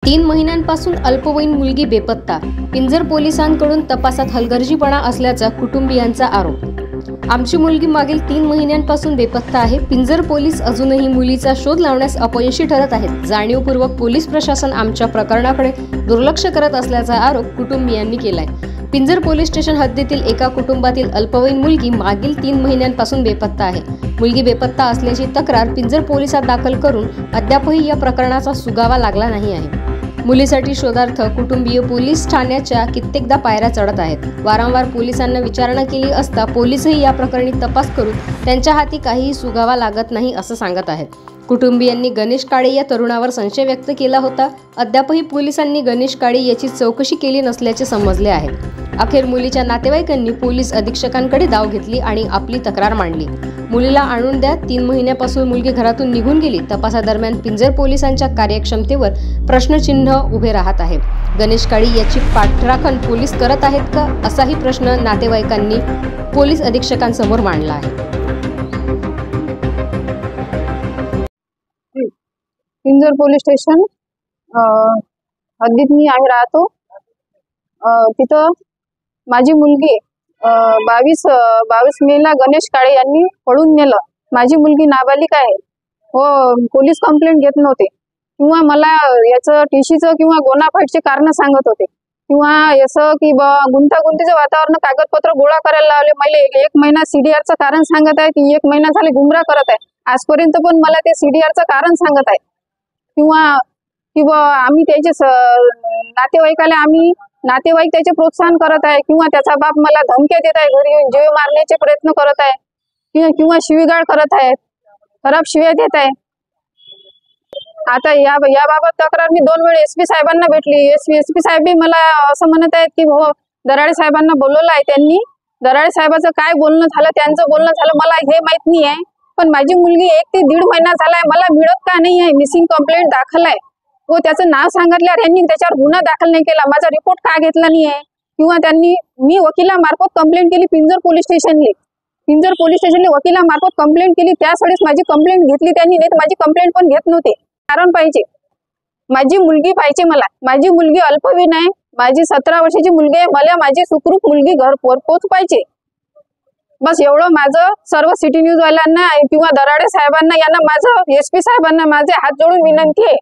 3 महिन्यांपासून अल्पवयीन मुलगी बेपत्ता. पिंजर पोलिसांकडून तपासात हलगर्जीपणा असल्याचा कुटुंबियांचा आरोप. आमची मुलगी मागील 3 महिन्यांपासून बेपत्ता आहे. पिंजर पोलीस अजूनही मुलीचा शोध लावण्यास अपयशी ठरत आहेत. जाणीवपूर्वक पोलीस प्रशासन आमच्या प्रकरणाकडे दुर्लक्ष करत असल्याचा आरोप कुटुंबियांनी केलाय. पिंजर पोलीस स्टेशन हद्दीतील एका कुटुंबातील अल्पवयीन मुलगी मागील 3 महिन्यांपासून बेपत्ता आहे. मुलगी बेपत्ता असल्याची तक्रार पिंजर पोलिसात दाखल करून अद्यापही या प्रकरणाचा सुगावा लागला नाही आहे. मुलीसाठी शोधार्थ कुटुंबीय पोलीस ठाण्याच्या कित्येकदा पायऱ्या चढत आहेत. वारंवार पोलिसांना विचारणा केली असता पोलीसही या प्रकरणी तपास करून त्यांच्या हाती काहीही सुगावा लागत नाही असं सांगत आहेत. कुटुंबियांनी गणेश काळे या तरुणावर संशय व्यक्त केला होता. अद्यापही पोलिसांनी गणेश काळे याची चौकशी केली नसल्याचे समजले आहे. अखेर मुलीच्या नातेवाईकांनी पोलीस अधीक्षकांकडे धाव घेतली आणि आपली तक्रार मांडली. मुलीला आणून द्या. 3 महिन्यापासून मुलगी घरातून निघून गेली. तपासादरम्यान पिंजर पोलिसांच्या कार्यक्षमतेवर प्रश्नचिन्ह उभे राहत आहे. गणेश काळे याची पाठराखण पोलीस करत आहेत का, असाही प्रश्न नातेवाईकांनी पोलीस अधीक्षकांसमोर मांडला आहे. पिंजर पोलीस स्टेशन हद्दीत मी राहतो. तिथं माझी मुलगी 22 मेला गणेश काळे यांनी पळून नेलं. माझी मुलगी नाबालिक आहे. हो, पोलीस कंप्लेंट घेत नव्हते किंवा मला याचं टीसीचं किंवा बोनाफाईडचे कारण सांगत होते किंवा असं की गुंतागुंतीचं वातावरण कागदपत्र गोळा करायला लावले. मला 1 महिना सीडीआरचं कारण सांगत आहे की 1 महिना झाले गुमराह करत आहे. आजपर्यंत पण मला ते सीडीआरचं कारण सांगत आहे किंवा आम्ही त्याचे नातेवाईक त्याचे प्रोत्साहन करत आहे किंवा त्याचा बाप मला धमक्या देत आहे, घरी येऊन जीव मारण्याचे प्रयत्न करत आहे किंवा शिवीगाळ करत आहे, खराब शिव्या देत आहे. आता याबाबत तक्रार मी 2 वेळा एसपी साहेबांना भेटली. एसपी साहेब मला असं म्हणत आहेत की हो, दराडे साहेबांना बोलवलं आहे त्यांनी. दराडे साहेबाचं काय बोलणं झालं, त्यांचं बोलणं झालं मला हे माहित नाही आहे. पण माझी मुलगी 1 ते 1.5 महिना झालाय, मला मिळत का नाही आहे. मिसिंग कंप्लेंट दाखल आहे व त्याचं नाव सांगितल्यावर यांनी त्याच्यावर गुन्हा दाखल नाही केला. माझा रिपोर्ट का घेतला नाही आहे किंवा मी वकिलामार्फत कंप्लेंट केली पिंजर पोलीस स्टेशनले वकिलामार्फत कंप्लेंट केली. त्यावेळेस माझी कंप्लेंट घेतली त्यांनी, नाही तर माझी कंप्लेंट पण घेत नव्हते. कारण पाहिजे, माझी मुलगी पाहिजे. मला माझी मुलगी अल्पवयीन आहे. माझी 17 वर्षाची मुलगी आहे. मला माझी सुखरूप मुलगी घर पोच पाहिजे. बस एवढं माझं सर्व सिटी न्यूज वाल्यांना किंवा दराडे साहेबांना यांना माझं एसपी साहेबांना माझे हात जोडून विनंती आहे.